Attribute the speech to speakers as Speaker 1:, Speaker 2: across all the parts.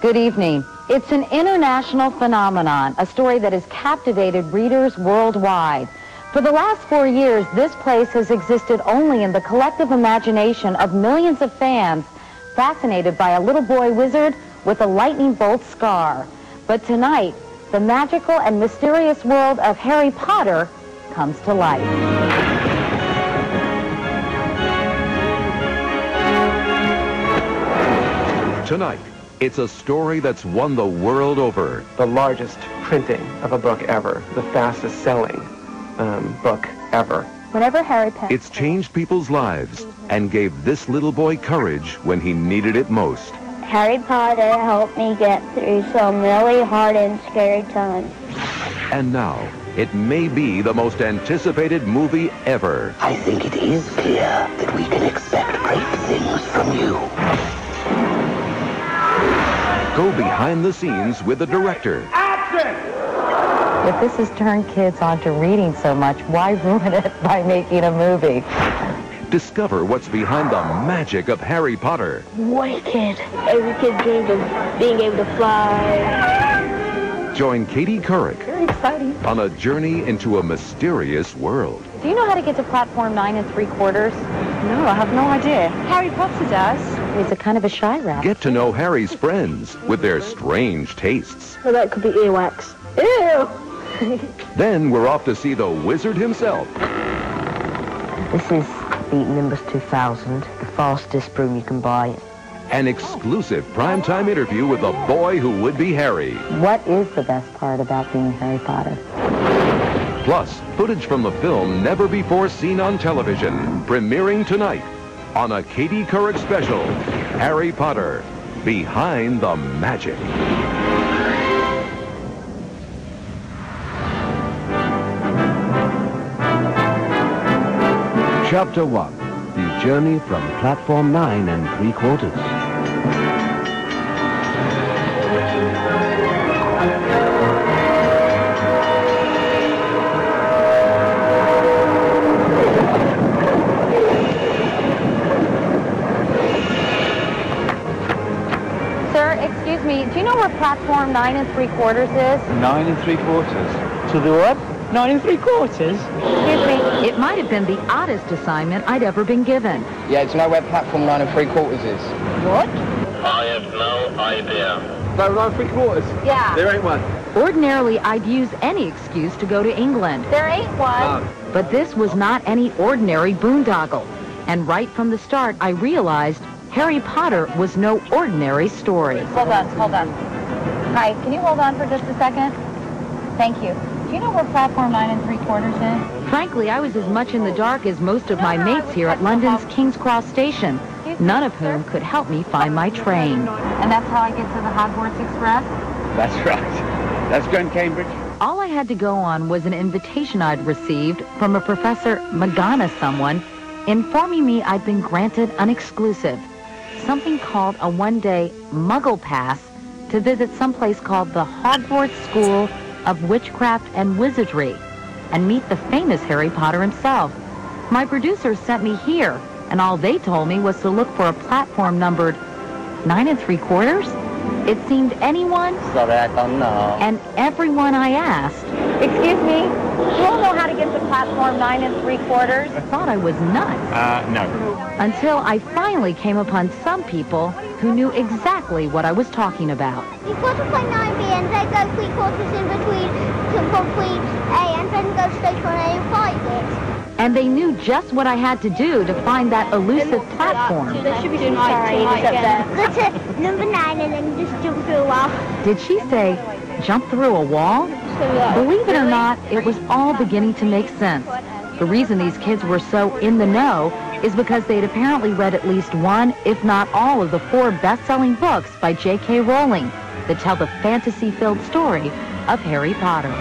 Speaker 1: Good evening. It's an international phenomenon, a story that has captivated readers worldwide. For the last 4 years, this place has existed only in the collective imagination of millions of fans fascinated by a little boy wizard with a lightning bolt scar. But tonight, the magical and mysterious world of Harry Potter comes to life.
Speaker 2: Tonight, it's a story that's won the world over.
Speaker 3: The largest printing of a book ever, the fastest selling book ever.
Speaker 1: Whenever Harry Potter...
Speaker 2: It's changed people's lives and gave this little boy courage when he needed it most.
Speaker 4: Harry Potter helped me get through some really hard and scary times.
Speaker 2: And now, it may be the most anticipated movie ever.
Speaker 5: I think it is clear that we can expect great things from you.
Speaker 2: Go behind the scenes with the director.
Speaker 1: If this has turned kids onto reading so much, why ruin it by making a movie?
Speaker 2: Discover what's behind the magic of Harry Potter.
Speaker 4: Wicked. Every kid dreams of being able to fly.
Speaker 2: Join Katie Couric
Speaker 1: Very exciting.
Speaker 2: on a journey into a mysterious world.
Speaker 1: Do you know how to get to platform 9 3/4?
Speaker 6: No, I have no idea. Harry Potter does.
Speaker 1: He's a kind of a shy rat.
Speaker 2: Get to know Harry's friends with their strange tastes.
Speaker 4: So that could be earwax. Ew!
Speaker 2: Then we're off to see the wizard himself.
Speaker 5: This is Beaten Nimbus 2000, the fastest broom you can buy.
Speaker 2: An exclusive primetime interview with the boy who would be Harry.
Speaker 1: What is the best part about being Harry Potter?
Speaker 2: Plus, footage from the film never before seen on television, premiering tonight on a Katie Couric special, Harry Potter, Behind the Magic.
Speaker 7: Chapter 1, the journey from platform 9 3/4.
Speaker 1: Sir, excuse me, do you know where platform 9 3/4 is?
Speaker 8: 9 3/4. To the what? 9 3/4?
Speaker 1: Excuse me, it might have been the oddest assignment I'd ever been given.
Speaker 9: Yeah, do you know where platform 9 3/4 is?
Speaker 1: What?
Speaker 10: I have no idea.
Speaker 3: No, 9 3/4.
Speaker 1: Yeah.
Speaker 3: There ain't one.
Speaker 1: Ordinarily, I'd use any excuse to go to England.
Speaker 4: There ain't one.
Speaker 1: But this was not any ordinary boondoggle. And right from the start, I realized Harry Potter was no ordinary story. Hold on. Hi, can you hold on for just a second? Thank you. Do you know where platform 9 3/4 is? Frankly, I was as much in the dark as most of my mates here at London's King's Cross station, none of whom could help me find my train. And that's how I get to the Hogwarts Express?
Speaker 8: That's right. That's going to Cambridge.
Speaker 1: All I had to go on was an invitation I'd received from a Professor Magana someone informing me I'd been granted an exclusive, something called a one-day Muggle Pass to visit someplace called the Hogwarts School of Witchcraft and Wizardry and meet the famous Harry Potter himself. My producers sent me here, and all they told me was to look for a platform numbered 9 3/4. It seemed anyone
Speaker 9: Sorry, I don't know.
Speaker 1: and everyone I asked, excuse me, you all know how to get to platform 9 3/4? Thought I was nuts.
Speaker 8: No.
Speaker 1: Until I finally came upon some people who knew exactly what I was talking about.
Speaker 4: You've got to find 9B and then go 3/4 in between to complete A and then go straight for A and 5 it.
Speaker 1: And they knew just what I had to do to find that elusive platform.
Speaker 4: There should be some signs up there. Go to number 9 and then just jump through a wall.
Speaker 1: Did she say, jump through a wall? Believe it or not, it was all beginning to make sense. The reason these kids were so in the know is because they'd apparently read at least one, if not all, of the 4 best-selling books by J.K. Rowling that tell the fantasy-filled story of Harry Potter.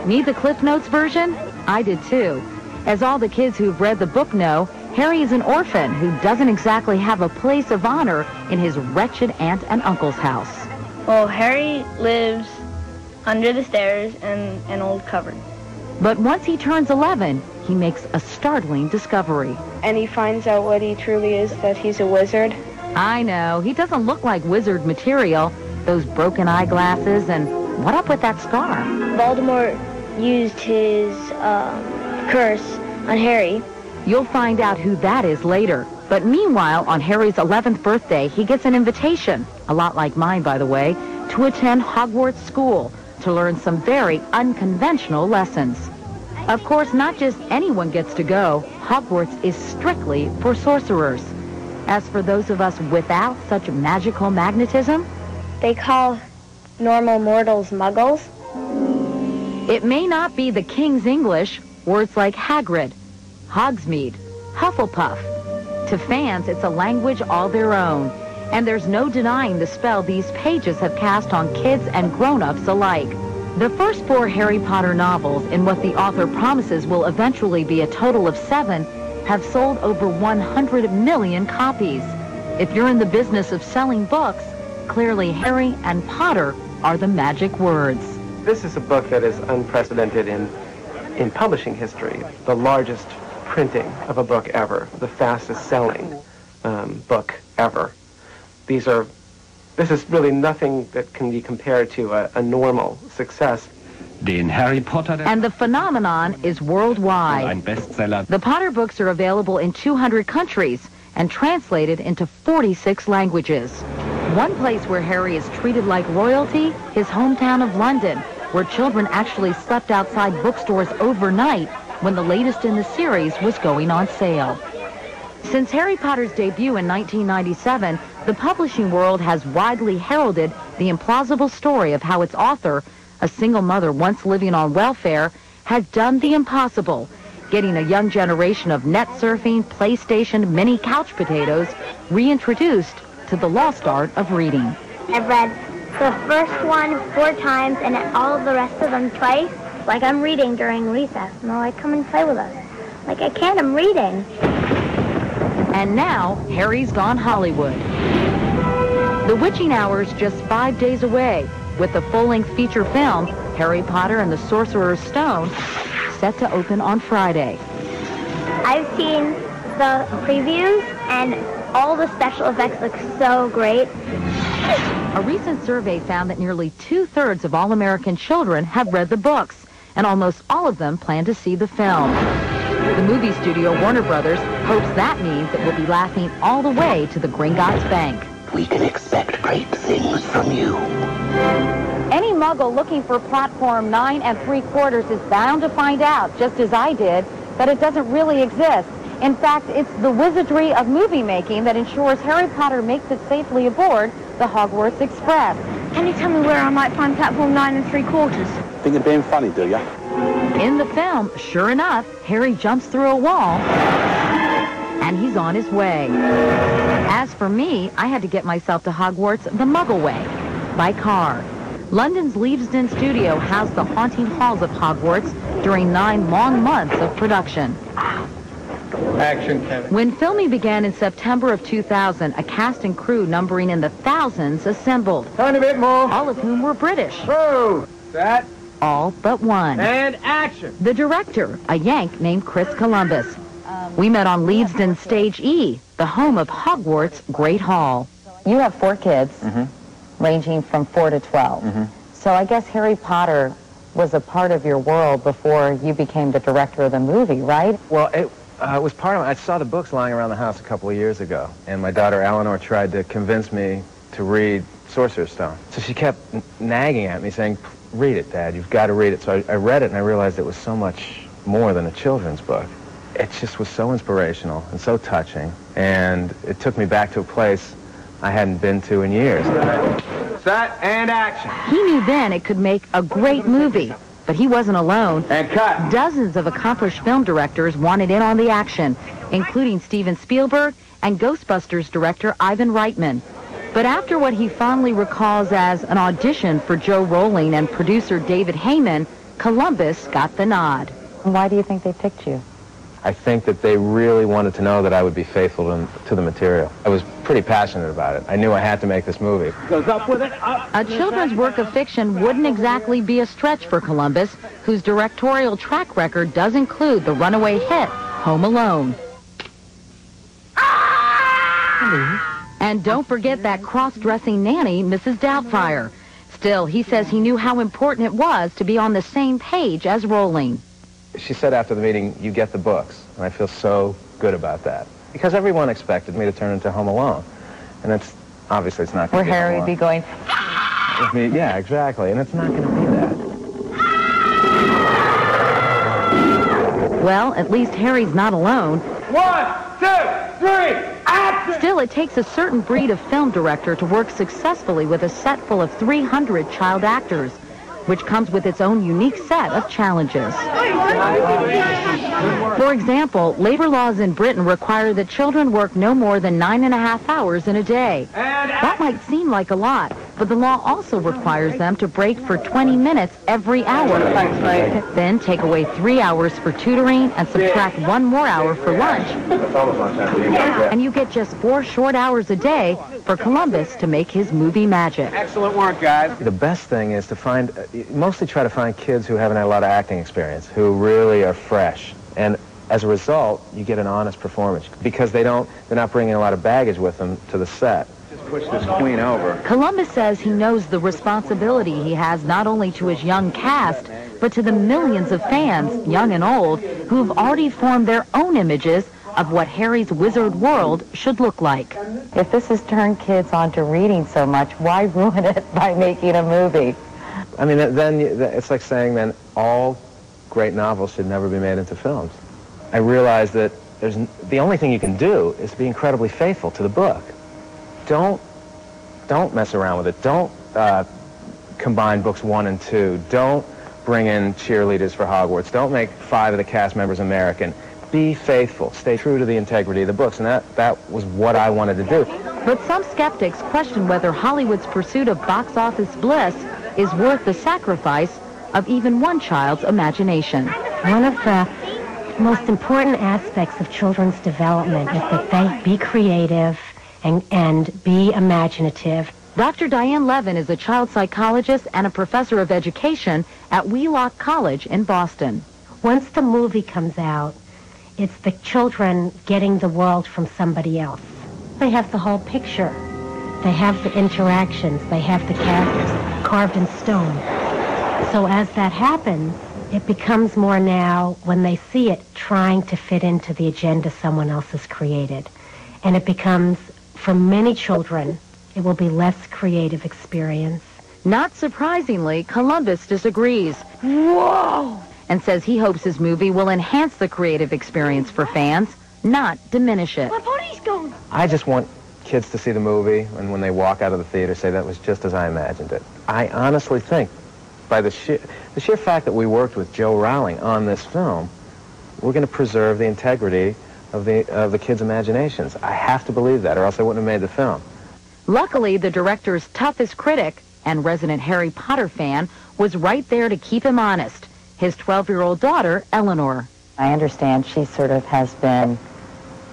Speaker 1: Need the Cliff Notes version? I did too. As all the kids who've read the book know, Harry is an orphan who doesn't exactly have a place of honor in his wretched aunt and uncle's house.
Speaker 6: Well, Harry lives under the stairs in an old cupboard.
Speaker 1: But once he turns 11, he makes a startling discovery.
Speaker 6: And he finds out what he truly is, that he's a wizard.
Speaker 1: I know, he doesn't look like wizard material. Those broken eyeglasses, and what up with that scar?
Speaker 6: Voldemort used his curse on Harry.
Speaker 1: You'll find out who that is later. But meanwhile, on Harry's 11th birthday, he gets an invitation, a lot like mine, by the way, to attend Hogwarts School to learn some very unconventional lessons. Of course, not just anyone gets to go. Hogwarts is strictly for sorcerers. As for those of us without such magical magnetism,
Speaker 6: They call normal mortals muggles.
Speaker 1: it may not be the King's English. Words like Hagrid, Hogsmeade, Hufflepuff. To fans, it's a language all their own. And there's no denying the spell these pages have cast on kids and grown-ups alike. The first 4 Harry Potter novels, in what the author promises will eventually be a total of 7, have sold over 100 million copies. If you're in the business of selling books, clearly Harry and Potter are the magic words.
Speaker 3: This is a book that is unprecedented in publishing history. The largest printing of a book ever, the fastest selling book ever. This is really nothing that can be compared to a normal success.
Speaker 7: Den Harry Potter...
Speaker 1: And the phenomenon is worldwide.
Speaker 7: Ein Bestseller.
Speaker 1: The Potter books are available in 200 countries and translated into 46 languages. One place where Harry is treated like royalty, his hometown of London, where children actually slept outside bookstores overnight when the latest in the series was going on sale. Since Harry Potter's debut in 1997, the publishing world has widely heralded the implausible story of how its author, a single mother once living on welfare, has done the impossible, getting a young generation of net surfing, PlayStation, mini couch potatoes reintroduced to the lost art of reading.
Speaker 4: I've read the first one 4 times and all of the rest of them twice. Like I'm reading during recess. And they're like, come and play with us. Like, I can't, I'm reading.
Speaker 1: And now, Harry's gone Hollywood. The Witching Hour's just 5 days away, with the full-length feature film, Harry Potter and the Sorcerer's Stone, set to open on Friday.
Speaker 4: I've seen the previews and all the special effects look so great.
Speaker 1: A recent survey found that nearly 2/3 of all American children have read the books, and almost all of them plan to see the film. The movie studio Warner Brothers hopes that means that we'll be laughing all the way to the Gringotts Bank.
Speaker 11: We can expect great things from you.
Speaker 1: Any muggle looking for platform 9 3/4 is bound to find out, just as I did, that it doesn't really exist. In fact, it's the wizardry of movie making that ensures Harry Potter makes it safely aboard the Hogwarts Express.
Speaker 6: Can you tell me where I might find platform 9 3/4?
Speaker 11: Think of being funny, do ya?
Speaker 1: In the film, sure enough, Harry jumps through a wall, and he's on his way. As for me, I had to get myself to Hogwarts the Muggle way, by car. London's Leavesden studio housed the haunting halls of Hogwarts during 9 long months of production.
Speaker 9: Action, Kevin.
Speaker 1: When filming began in September of 2000, a cast and crew numbering in the thousands assembled.
Speaker 9: Turn a bit more.
Speaker 1: All of whom were British.
Speaker 9: Whoa! That.
Speaker 1: All but one.
Speaker 9: And action.
Speaker 1: The director, a Yank named Chris Columbus. We met on Leavesden Stage E, the home of Hogwarts Great Hall. You have 4 kids, ranging from 4 to 12. So I guess Harry Potter was a part of your world before you became the director of the movie, right?
Speaker 12: Well, it was part of it. I saw the books lying around the house a couple of years ago, and my daughter Eleanor tried to convince me to read Sorcerer's Stone. So she kept nagging at me, saying, read it, Dad, you've got to read it. So I read it, and I realized it was so much more than a children's book. It just was so inspirational and so touching, and it took me back to a place I hadn't been to in years.
Speaker 9: Set and action.
Speaker 1: He knew then it could make a great movie, but he wasn't alone.
Speaker 9: And cut.
Speaker 1: Dozens of accomplished film directors wanted in on the action, including Steven Spielberg and Ghostbusters director Ivan Reitman. But after what he fondly recalls as an audition for Joe Rowling and producer David Heyman, Columbus got the nod. Why do you think they picked you?
Speaker 12: I think that they really wanted to know that I would be faithful to the material. I was pretty passionate about it. I knew I had to make this movie.
Speaker 9: Goes up with it, up.
Speaker 1: A children's work of fiction wouldn't exactly be a stretch for Columbus, whose directorial track record does include the runaway hit, Home Alone. And don't forget that cross-dressing nanny, Mrs. Doubtfire. Still, he says he knew how important it was to be on the same page as Rowling.
Speaker 12: She said after the meeting, you get the books. And I feel so good about that. Because everyone expected me to turn into Home Alone. And it's, obviously it's not going to be
Speaker 5: Where Harry would be going...
Speaker 12: With me, yeah, exactly. And it's not going to be that.
Speaker 1: Well, at least Harry's not alone.
Speaker 9: 1, 2, 3, action!
Speaker 1: Still, it takes a certain breed of film director to work successfully with a set full of 300 child actors, which comes with its own unique set of challenges. For example, labor laws in Britain require that children work no more than 9.5 hours in a day. That might seem like a lot, but the law also requires them to break for 20 minutes every hour. Then take away 3 hours for tutoring and subtract 1 more hour for lunch. And you get just 4 short hours a day for Columbus to make his movie magic.
Speaker 9: Excellent work, guys.
Speaker 12: The best thing is to find, mostly try to find kids who haven't had a lot of acting experience, who really are fresh. And as a result, you get an honest performance because they're not bringing a lot of baggage with them to the set.
Speaker 9: Just push this queen over.
Speaker 1: Columbus says he knows the responsibility he has not only to his young cast, but to the millions of fans, young and old, who have already formed their own images of what Harry's wizard world should look like.
Speaker 5: If this has turned kids on to reading so much, why ruin it by making a movie?
Speaker 12: I mean, then it's like saying then all great novels should never be made into films. I realized that the only thing you can do is be incredibly faithful to the book. Don't mess around with it. Don't combine books 1 and 2. Don't bring in cheerleaders for Hogwarts. Don't make 5 of the cast members American. Be faithful. Stay true to the integrity of the books, and that was what I wanted to do.
Speaker 1: But some skeptics question whether Hollywood's pursuit of box office bliss is worth the sacrifice of even one child's imagination.
Speaker 13: One of the most important aspects of children's development is that they be creative and be imaginative.
Speaker 1: Dr. Diane Levin is a child psychologist and a professor of education at Wheelock College in Boston.
Speaker 13: Once the movie comes out, it's the children getting the world from somebody else. They have the whole picture. They have the interactions. They have the characters carved in stone. So as that happens, it becomes more now, when they see it, trying to fit into the agenda someone else has created. And it becomes, for many children, it will be less creative experience.
Speaker 1: Not surprisingly, Columbus disagrees. Whoa! And says he hopes his movie will enhance the creative experience for fans, not diminish it.
Speaker 4: My body's going.
Speaker 12: I just want kids to see the movie, and when they walk out of the theater, say that was just as I imagined it. I honestly think, by the sheer fact that we worked with Joe Rowling on this film, we're going to preserve the integrity of the kids' imaginations. I have to believe that, or else I wouldn't have made the film.
Speaker 1: Luckily, the director's toughest critic and resident Harry Potter fan was right there to keep him honest. His 12-year-old daughter, Eleanor.
Speaker 5: I understand she sort of has been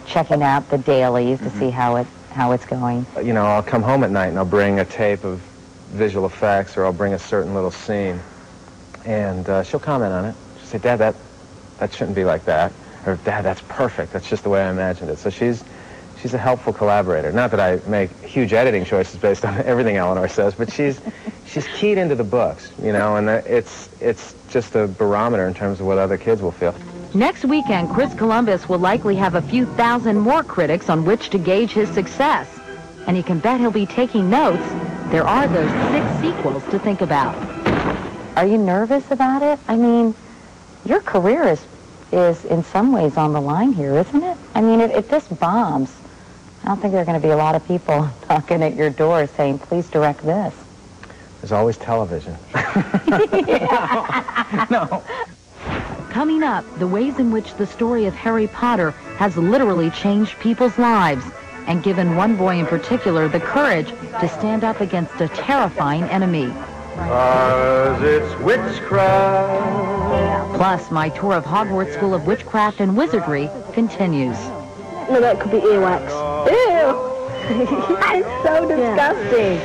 Speaker 5: checking out the dailies to see how it's going.
Speaker 12: You know, I'll come home at night and I'll bring a tape of visual effects, or I'll bring a certain little scene, and she'll comment on it. She'll say, "Dad, that shouldn't be like that," or "Dad, that's perfect. That's just the way I imagined it." So she's a helpful collaborator. Not that I make huge editing choices based on everything Eleanor says, but she's keyed into the books, you know, and it's just a barometer in terms of what other kids will feel.
Speaker 1: Next weekend, Chris Columbus will likely have a few thousand more critics on which to gauge his success. And you can bet he'll be taking notes. There are those 6 sequels to think about.
Speaker 5: Are you nervous about it? I mean, your career is in some ways on the line here, isn't it? I mean, if this bombs, I don't think there are going to be a lot of people knocking at your door saying, please direct this.
Speaker 12: There's always television.
Speaker 1: No. Coming up, the ways in which the story of Harry Potter has literally changed people's lives and given one boy in particular the courage to stand up against a terrifying enemy.
Speaker 9: 'Cause it's witchcraft.
Speaker 1: Plus, my tour of Hogwarts School of Witchcraft and Wizardry continues.
Speaker 4: No, that could be earwax. Ew! That is so disgusting.